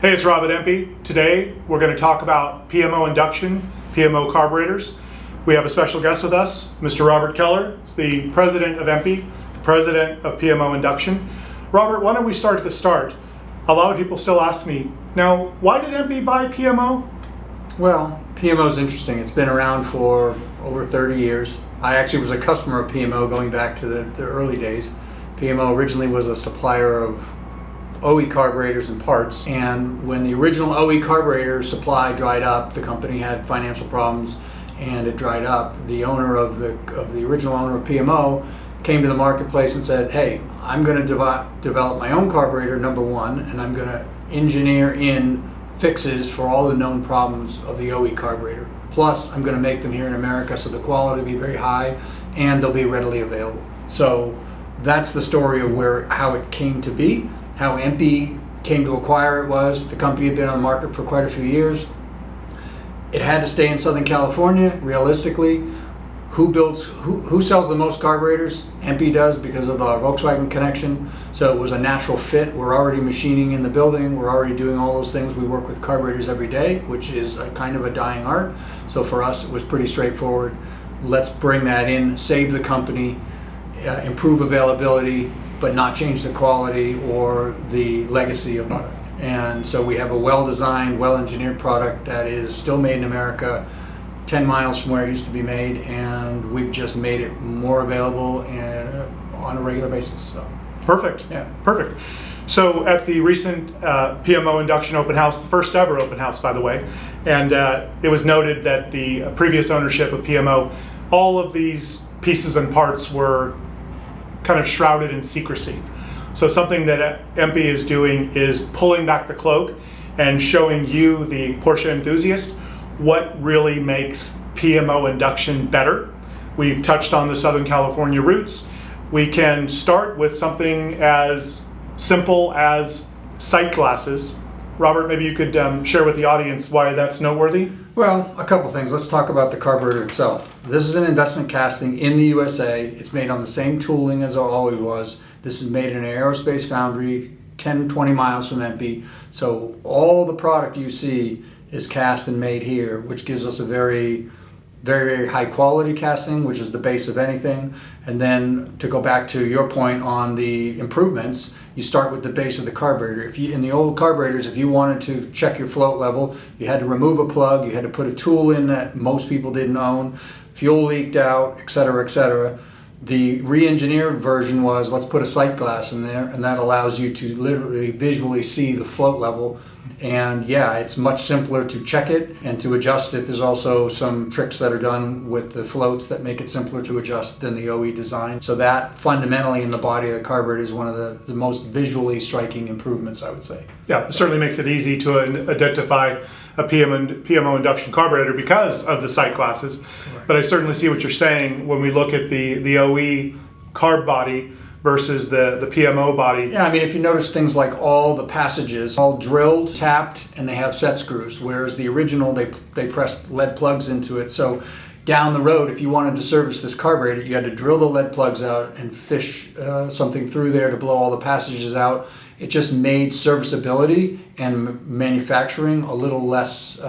Hey, it's Rob at EMPI. Today we're going to talk about PMO Induction, PMO Carburetors. We have a special guest with us, Mr. Robert Keller. He's the president of EMPI, the president of PMO Induction. Robert, why don't we start at the start? A lot of people still ask me, now, why did EMPI buy PMO? Well, PMO is interesting. It's been around for over 30 years. I actually was a customer of PMO going back to the early days. PMO originally was a supplier of OE carburetors and parts, and when the original OE carburetor supply dried up, the company had financial problems and it dried up. The owner of the original owner of PMO came to the marketplace and said, hey, I'm going to develop my own carburetor, number one, and I'm going to engineer in fixes for all the known problems of the OE carburetor. Plus, I'm going to make them here in America so the quality will be very high and they'll be readily available. So that's the story of how it came to be. How EMPI came to acquire it was the company had been on the market for quite a few years. It had to stay in Southern California, realistically. Who sells the most carburetors? EMPI does because of the Volkswagen connection. So it was a natural fit. We're already machining in the building. We're already doing all those things. We work with carburetors every day, which is a kind of a dying art. So for us, it was pretty straightforward. Let's bring that in, save the company, improve availability, but not change the quality or the legacy of product. And so we have a well-designed, well-engineered product that is still made in America, 10 miles from where it used to be made, and we've just made it more available on a regular basis. So. Perfect. Yeah. Perfect. So at the recent PMO Induction open house, the first ever open house, by the way, and it was noted that the previous ownership of PMO, all of these pieces and parts were kind of shrouded in secrecy. So something that EMPI is doing is pulling back the cloak and showing you, the Porsche enthusiast, what really makes PMO Induction better. We've touched on the Southern California roots. We can start with something as simple as sight glasses. Robert, maybe you could share with the audience why that's noteworthy. Well, a couple things. Let's talk about the carburetor itself. This is an investment casting in the USA. It's made on the same tooling as it always was. This is made in an aerospace foundry 10, 20 miles from EMPI. So all the product you see is cast and made here, which gives us a very, very high quality casting, which is the base of anything. And then to go back to your point on the improvements, you start with the base of the carburetor. In the old carburetors, if you wanted to check your float level, you had to remove a plug, you had to put a tool in that most people didn't own, fuel leaked out, et cetera, et cetera. The re-engineered version was, let's put a sight glass in there, and that allows you to literally visually see the float level. And yeah, it's much simpler to check it and to adjust it. There's also some tricks that are done with the floats that make it simpler to adjust than the OE design. So that fundamentally in the body of the carburetor is one of the most visually striking improvements, I would say. Yeah, it certainly makes it easy to identify a PMO Induction carburetor because of the sight glasses. Correct. But I certainly see what you're saying when we look at the OE carb body versus the PMO body. Yeah, I mean, if you notice things like all the passages, all drilled, tapped, and they have set screws, whereas the original, they pressed lead plugs into it. So down the road, if you wanted to service this carburetor, you had to drill the lead plugs out and fish something through there to blow all the passages out. It just made serviceability and manufacturing a little less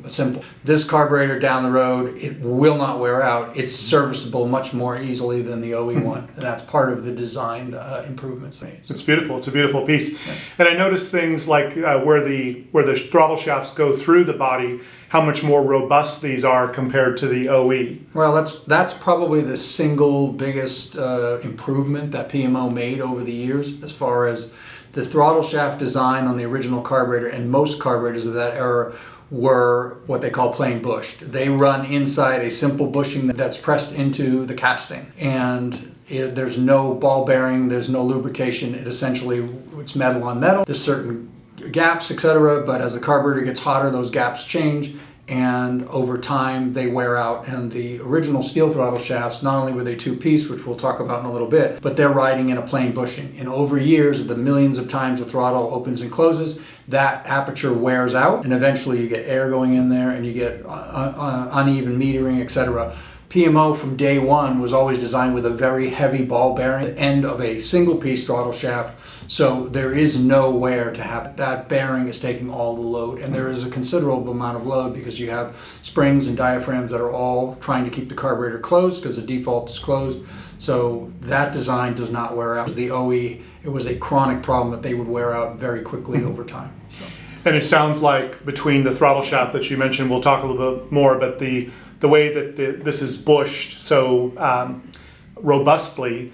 simple. This carburetor down the road, it will not wear out. It's serviceable much more easily than the OE one, and that's part of the design improvements made. It's beautiful. It's a beautiful piece. Yeah. And I noticed things like where the throttle shafts go through the body, how much more robust these are compared to the OE. Well, that's probably the single biggest improvement that PMO made over the years, as far as the throttle shaft design on the original carburetor, and most carburetors of that era were what they call plain bushed. They run inside a simple bushing that's pressed into the casting, and there's no ball bearing, there's no lubrication. It's metal on metal. There's certain gaps, etc., but as the carburetor gets hotter, those gaps change, and over time they wear out. And the original steel throttle shafts, not only were they two-piece, which we'll talk about in a little bit, but they're riding in a plain bushing. And over years, the millions of times the throttle opens and closes, that aperture wears out, and eventually you get air going in there and you get uneven metering, etc. PMO from day one was always designed with a very heavy ball bearing at the end of a single piece throttle shaft. So there is no wear to have. That bearing is taking all the load, and there is a considerable amount of load because you have springs and diaphragms that are all trying to keep the carburetor closed because the default is closed. So that design does not wear out. The OE, it was a chronic problem that they would wear out very quickly over time. So. And it sounds like between the throttle shaft that you mentioned, we'll talk a little bit more, but the way that this is bushed so robustly,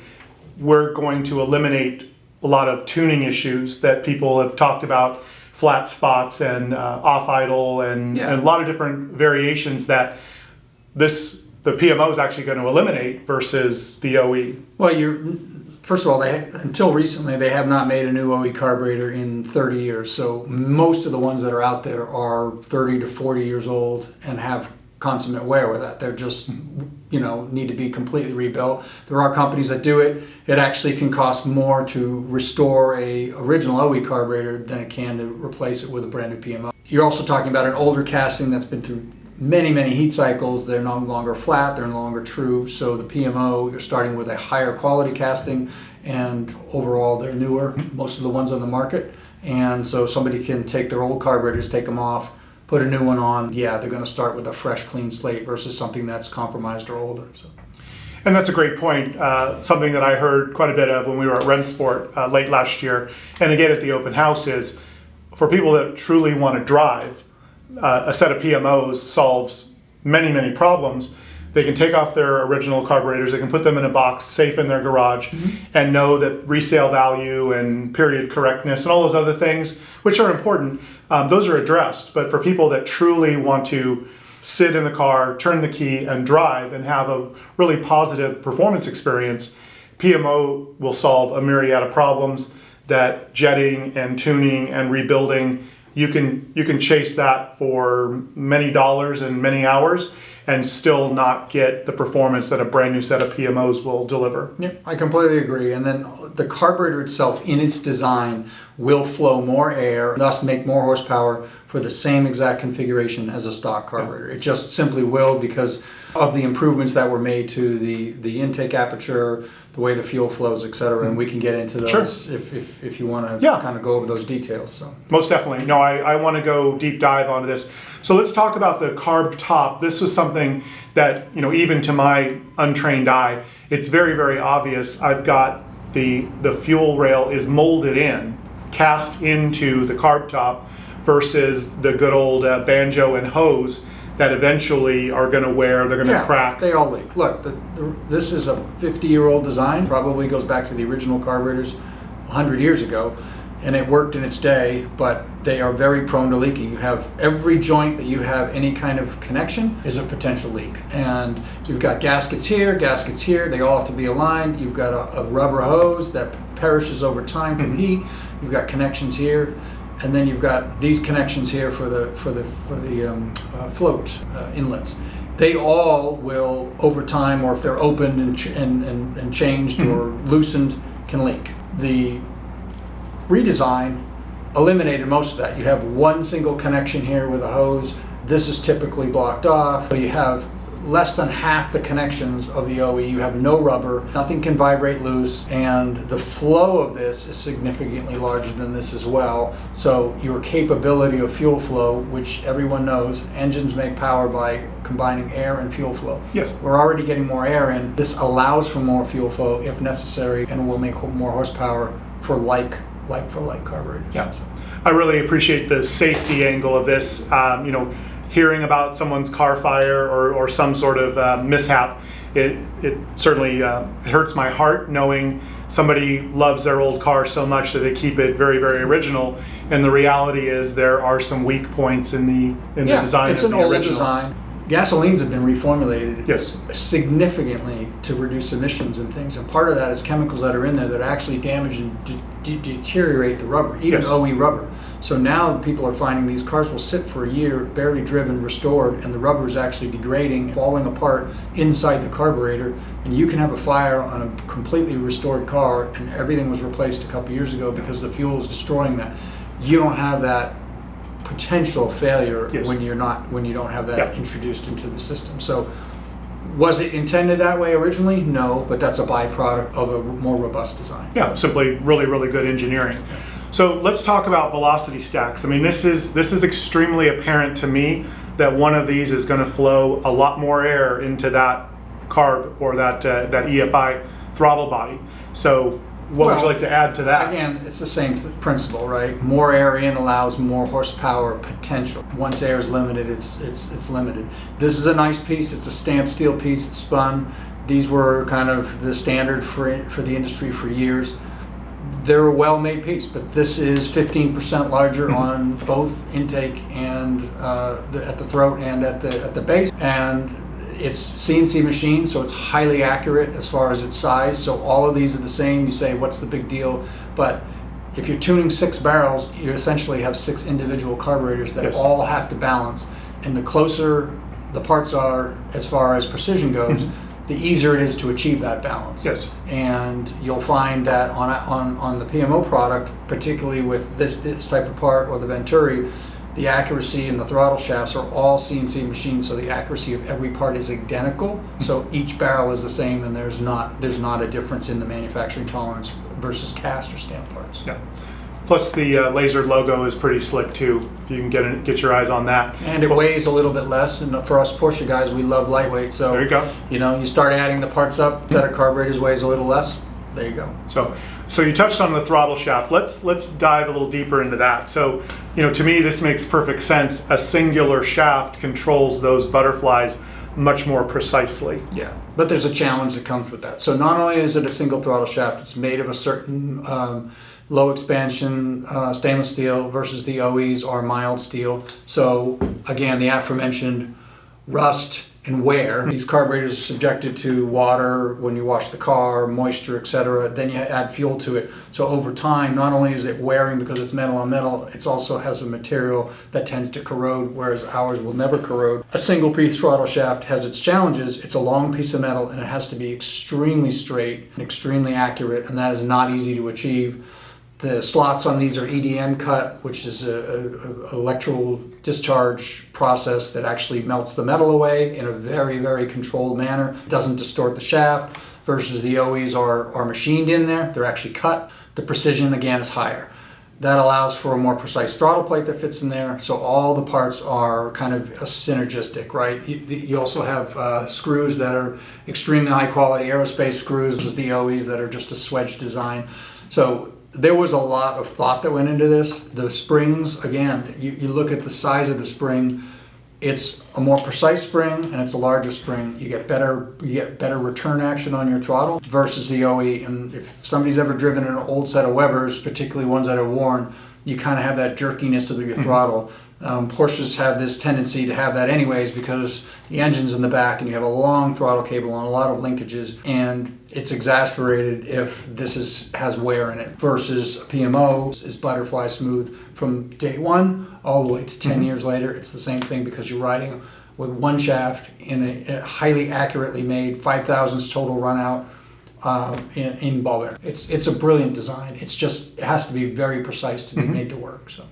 we're going to eliminate a lot of tuning issues that people have talked about, flat spots and off idle and a lot of different variations that the PMO is actually going to eliminate versus the OE. Well, first of all, until recently, they have not made a new OE carburetor in 30 years. So most of the ones that are out there are 30 to 40 years old and have consummate wear with that. They're just, need to be completely rebuilt. There are companies that do it. It actually can cost more to restore a original OE carburetor than it can to replace it with a brand new PMO. You're also talking about an older casting that's been through many, many heat cycles. They're no longer flat, they're no longer true. So the PMO, you're starting with a higher quality casting, and overall they're newer, most of the ones on the market. And so somebody can take their old carburetors, take them off, put a new one on. Yeah, they're going to start with a fresh, clean slate versus something that's compromised or older. So. And that's a great point. Something that I heard quite a bit of when we were at Rennsport late last year, and again at the open house, is for people that truly want to drive, a set of PMOs solves many, many problems. They can take off their original carburetors, they can put them in a box safe in their garage, and know that resale value and period correctness and all those other things, which are important, those are addressed. But for people that truly want to sit in the car, turn the key, and drive and have a really positive performance experience, PMO will solve a myriad of problems that jetting and tuning and rebuilding, you can chase that for many dollars and many hours and still not get the performance that a brand new set of PMOs will deliver. Yeah, I completely agree. And then the carburetor itself, in its design, will flow more air, thus make more horsepower for the same exact configuration as a stock carburetor. It just simply will because of the improvements that were made to the intake aperture, the way the fuel flows, etc. And we can get into those if you want to kind of go over those details. So. Most definitely. No, I want to go deep dive onto this. So let's talk about the carb top. This was something that, even to my untrained eye, it's very, very obvious. I've got the fuel rail is molded in, cast into the carb top versus the good old banjo and hose that eventually are going to wear, they're going to crack. They all leak. Look, this is a 50-year-old design, probably goes back to the original carburetors 100 years ago, and it worked in its day, but they are very prone to leaking. You have every joint that you have any kind of connection is a potential leak. And you've got gaskets here, they all have to be aligned. You've got a rubber hose that perishes over time from heat. You've got connections here. And then you've got these connections here for the float inlets. They all will, over time, or if they're opened and changed or loosened, can leak. The redesign eliminated most of that. You have one single connection here with a hose. This is typically blocked off. So you have less than half the connections of the OE. You have no rubber, nothing can vibrate loose, and the flow of this is significantly larger than this as well. So your capability of fuel flow, which everyone knows, engines make power by combining air and fuel flow. Yes. We're already getting more air in. This allows for more fuel flow if necessary, and will make more horsepower for like carburetors. Yeah. I really appreciate the safety angle of this. Hearing about someone's car fire or some sort of mishap, it certainly hurts my heart knowing somebody loves their old car so much that they keep it very, very original. And the reality is there are some weak points in the design. It's an old design. Gasolines have been reformulated significantly to reduce emissions and things, and part of that is chemicals that are in there that actually damage and deteriorate the rubber, even OE rubber. So now people are finding these cars will sit for a year, barely driven, restored, and the rubber is actually degrading, falling apart inside the carburetor, and you can have a fire on a completely restored car, and everything was replaced a couple years ago because the fuel is destroying that. You don't have that potential failure when you don't have that introduced into the system. So Was it intended that way originally? No, but that's a byproduct of a more robust design. Yeah, simply really, really good engineering. So let's talk about velocity stacks. I mean, this is extremely apparent to me that one of these is going to flow a lot more air into that carb or that EFI throttle body. So what would you like to add to that? Again, it's the same principle, right? More air in allows more horsepower potential. Once air is limited, it's limited. This is a nice piece. It's a stamped steel piece. It's spun. These were kind of the standard for the industry for years. They're a well-made piece, but this is 15% larger on both intake and at the throat and at the base. And it's CNC machine, so it's highly accurate as far as its size. So all of these are the same. You say, what's the big deal? But if you're tuning 6 barrels, you essentially have 6 individual carburetors that all have to balance. And the closer the parts are as far as precision goes, the easier it is to achieve that balance. Yes. And you'll find that on the PMO product, particularly with this type of part or the venturi, the accuracy and the throttle shafts are all CNC machined, so the accuracy of every part is identical. So each barrel is the same, and there's not a difference in the manufacturing tolerance versus cast or stamped parts. Yeah. Plus the laser logo is pretty slick too. If you can get your eyes on that. And it weighs a little bit less. And for us Porsche guys, we love lightweight. So there you go. You start adding the parts up. Set of carburetors weighs a little less. There you go. So you touched on the throttle shaft. Let's dive a little deeper into that. So, to me this makes perfect sense. A singular shaft controls those butterflies much more precisely. Yeah, but there's a challenge that comes with that. So not only is it a single throttle shaft, it's made of a certain low expansion stainless steel versus the OEs are mild steel. So again, the aforementioned rust and wear. These carburetors are subjected to water when you wash the car, moisture, etc. Then you add fuel to it. So over time, not only is it wearing because it's metal on metal, it also has a material that tends to corrode, whereas ours will never corrode. A single piece throttle shaft has its challenges. It's a long piece of metal and it has to be extremely straight and extremely accurate, and that is not easy to achieve. The slots on these are EDM cut, which is a electrical discharge process that actually melts the metal away in a very, very controlled manner. It doesn't distort the shaft, versus the OEs are machined in there. They're actually cut. The precision, again, is higher. That allows for a more precise throttle plate that fits in there. So all the parts are kind of synergistic, right? You also have screws that are extremely high quality aerospace screws, versus the OEs that are just a swedge design. So there was a lot of thought that went into this. The springs, again, you look at the size of the spring, it's a more precise spring and it's a larger spring. You get better return action on your throttle versus the OE. And if somebody's ever driven an old set of Webers, particularly ones that are worn, you kind of have that jerkiness of your throttle. Porsches have this tendency to have that anyways because the engine's in the back and you have a long throttle cable on a lot of linkages, and it's exasperated if this has wear in it, versus PMO is butterfly smooth from day one all the way to 10 years later. It's the same thing because you're riding with one shaft in a highly accurately made 5,000s total run out in ball bearing. It's a brilliant design. It has to be very precise to be made to work. So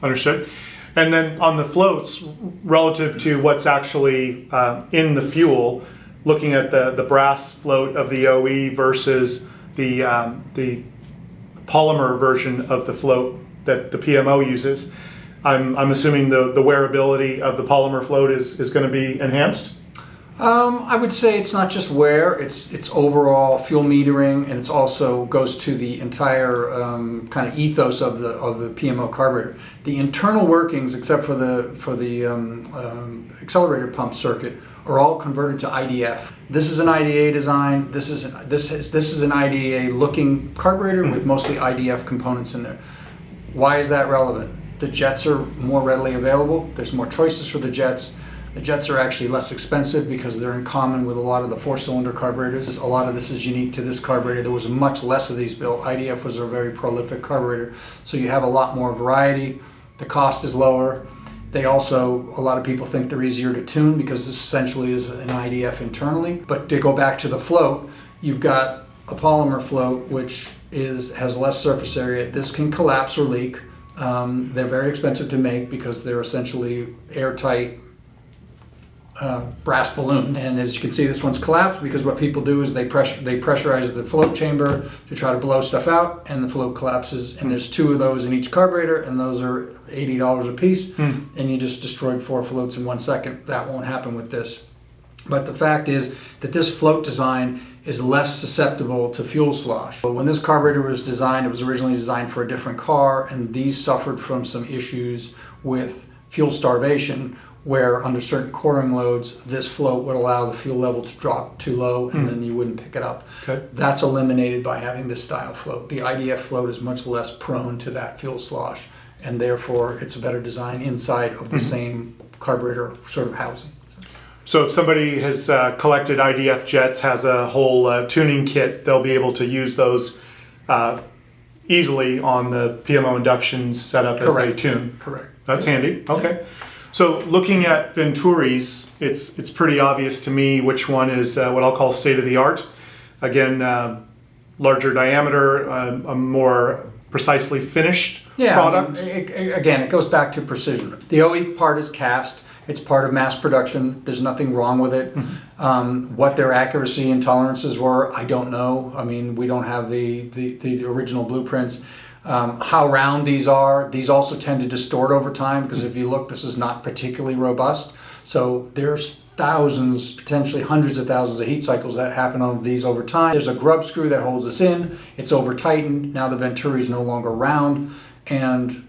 understood. And then on the floats, relative to what's actually in the fuel, looking at the brass float of the OE versus the polymer version of the float that the PMO uses, I'm assuming the wearability of the polymer float is going to be enhanced? I would say it's not just wear, it's overall fuel metering, and it's also goes to the entire kind of ethos of the PMO carburetor. The internal workings, except for the accelerator pump circuit, are all converted to IDF. This is an IDA design. This is an IDA looking carburetor with mostly IDF components in there. Why is that relevant? The jets are more readily available. There's more choices for the jets. The jets are actually less expensive because they're in common with a lot of the 4-cylinder carburetors. A lot of this is unique to this carburetor. There was much less of these built. IDF was a very prolific carburetor, so you have a lot more variety. The cost is lower. They also, a lot of people think they're easier to tune because this essentially is an IDF internally. But to go back to the float, you've got a polymer float which has less surface area. This can collapse or leak. They're very expensive to make because they're essentially airtight brass balloon. And as you can see, this one's collapsed because what people do is they pressurize the float chamber to try to blow stuff out, and the float collapses. And there's 2 of those in each carburetor, and those are $80 a piece. And you just destroyed 4 floats in 1 second. That won't happen with this. But the fact is that this float design is less susceptible to fuel slosh. When this carburetor was designed, it was originally designed for a different car, and these suffered from some issues with fuel starvation, where under certain coring loads, this float would allow the fuel level to drop too low, and then you wouldn't pick it up. Okay. That's eliminated by having this style float. The IDF float is much less prone to that fuel slosh, and therefore it's a better design inside of the same carburetor sort of housing. So if somebody has collected IDF jets, has a whole tuning kit, they'll be able to use those easily on the PMO Induction setup as they tune. Correct. That's handy. Okay. So looking at venturis, it's pretty obvious to me which one is what I'll call state of the art. Again, larger diameter, a more precisely finished product. Again, it goes back to precision. The OE part is cast. It's part of mass production. There's nothing wrong with it. What their accuracy and tolerances were, I don't know. I mean, we don't have the original blueprints. How round these are. These also tend to distort over time, because if you look, this is not particularly robust. So there's thousands, potentially hundreds of thousands of heat cycles that happen on these over time. There's a grub screw that holds this in. It's over tightened. Now the venturi is no longer round, and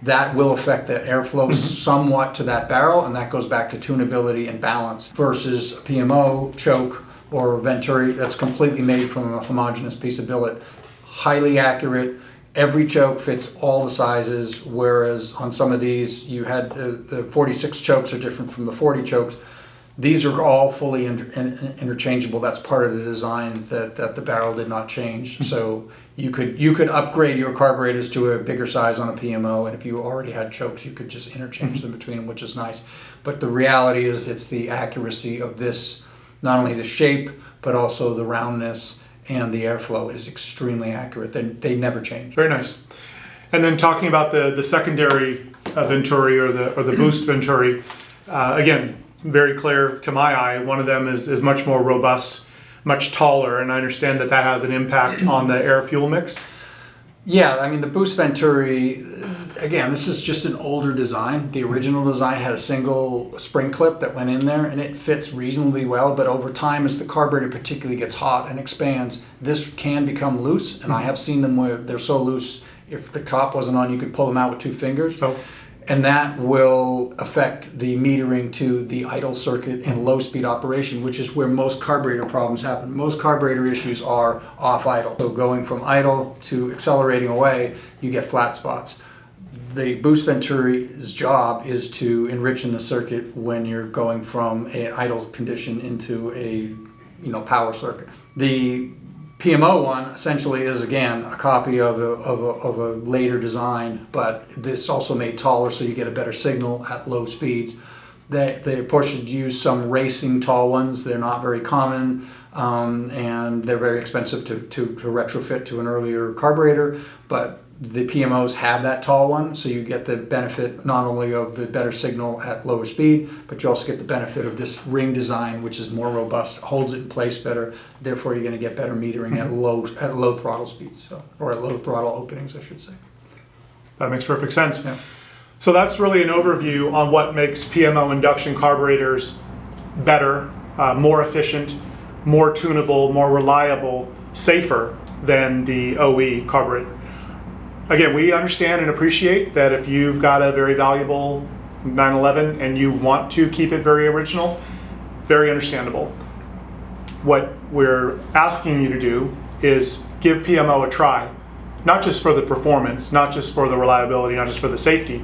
that will affect the airflow somewhat to that barrel, and that goes back to tunability and balance versus a PMO choke or venturi that's completely made from a homogeneous piece of billet. Highly accurate. Every choke fits all the sizes, whereas on some of these, you had the 46 chokes are different from the 40 chokes. These are all fully interchangeable. That's part of the design that the barrel did not change. So you could upgrade your carburetors to a bigger size on a PMO, and if you already had chokes, you could just interchange them between them, which is nice. But the reality is it's the accuracy of this, not only the shape, but also the roundness and the airflow is extremely accurate. They never change. Very nice. And then talking about the secondary venturi or the boost venturi, again, very clear to my eye. One of them is much more robust, much taller, and I understand that has an impact on the air-fuel mix. Yeah, I mean, the boost venturi, again, this is just an older design. The original design had a single spring clip that went in there, and it fits reasonably well, but over time, as the carburetor particularly gets hot and expands, this can become loose, and I have seen them where they're so loose, if the top wasn't on, you could pull them out with 2 fingers. Oh. And that will affect the metering to the idle circuit and low-speed operation, which is where most carburetor problems happen. Most carburetor issues are off-idle. So going from idle to accelerating away, you get flat spots. The boost venturi's job is to enrich in the circuit when you're going from an idle condition into a power circuit. The PMO one essentially is, again, a copy of a later design, but this also made taller so you get a better signal at low speeds. The Porsche use some racing tall ones. They're not very common, and they're very expensive to retrofit to an earlier carburetor, but the PMOs have that tall one, so you get the benefit not only of the better signal at lower speed, but you also get the benefit of this ring design, which is more robust, holds it in place better. Therefore, you're going to get better metering at low throttle speeds, or at low throttle openings, I should say. That makes perfect sense. Yeah. So that's really an overview on what makes PMO induction carburetors better, more efficient, more tunable, more reliable, safer than the OE carburetor. Again, we understand and appreciate that if you've got a very valuable 911 and you want to keep it very original, very understandable. What we're asking you to do is give PMO a try, not just for the performance, not just for the reliability, not just for the safety,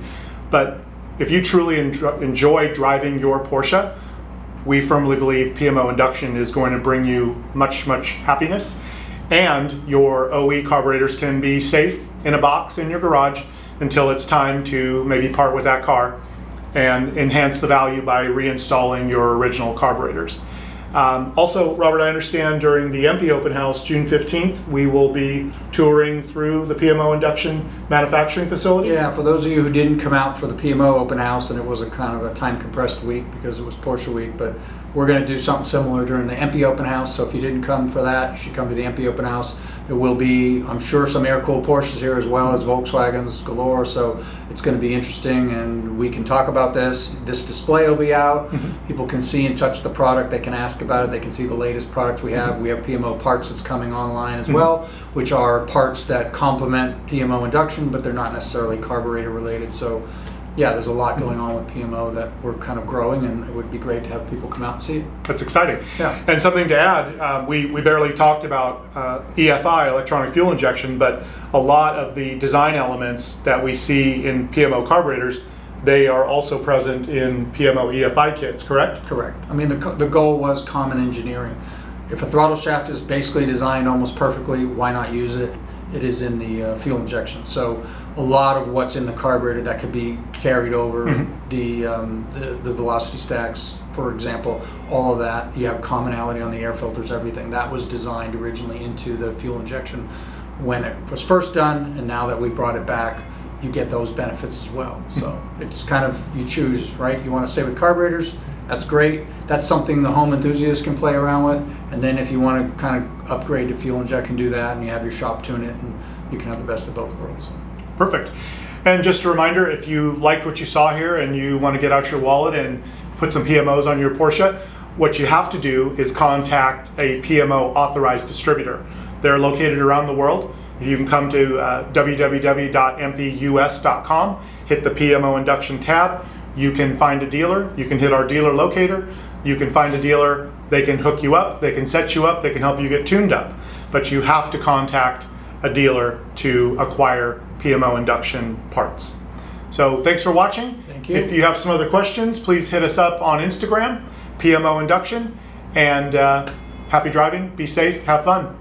but if you truly enjoy driving your Porsche, we firmly believe PMO Induction is going to bring you much, much happiness, and your OE carburetors can be safe in a box in your garage until it's time to maybe part with that car and enhance the value by reinstalling your original carburetors. Also, Robert, I understand during the EMPI open house, June 15th, we will be touring through the PMO Induction manufacturing facility. Yeah, for those of you who didn't come out for the PMO open house, and it was a kind of a time compressed week because it was Porsche week, but we're going to do something similar during the EMPI open house. So if you didn't come for that, you should come to the EMPI open house. There will be, I'm sure, some air-cooled Porsches here as well as Volkswagens galore. So it's going to be interesting, and we can talk about this. This display will be out. People can see and touch the product. They can ask about it. They can see the latest products we have. We have PMO parts that's coming online as well, which are parts that complement PMO Induction, but they're not necessarily carburetor related. So yeah, there's a lot going on with PMO that we're kind of growing, and it would be great to have people come out and see it. That's exciting. Yeah. And something to add, we barely talked about EFI, electronic fuel injection, but a lot of the design elements that we see in PMO carburetors, they are also present in PMO EFI kits, correct? Correct. I mean, the goal was common engineering. If a throttle shaft is basically designed almost perfectly, why not use it? It is in the fuel injection. So a lot of what's in the carburetor that could be carried over, the velocity stacks, for example, all of that, you have commonality on the air filters, everything. That was designed originally into the fuel injection when it was first done, and now that we brought it back, you get those benefits as well. So it's kind of, you choose, right? You want to stay with carburetors, that's great. That's something the home enthusiast can play around with. And then if you want to kind of upgrade to fuel inject, can do that, and you have your shop tune it, and you can have the best of both worlds. Perfect. And just a reminder, if you liked what you saw here and you want to get out your wallet and put some PMOs on your Porsche, what you have to do is contact a PMO authorized distributor. They're located around the world. You can come to www.mpus.com, hit the PMO Induction tab. You can find a dealer. You can hit our dealer locator. You can find a dealer. They can hook you up. They can set you up. They can help you get tuned up. But you have to contact a dealer to acquire PMO Induction parts. So thanks for watching. Thank you. If you have some other questions, please hit us up on Instagram, PMO Induction. And happy driving. Be safe. Have fun.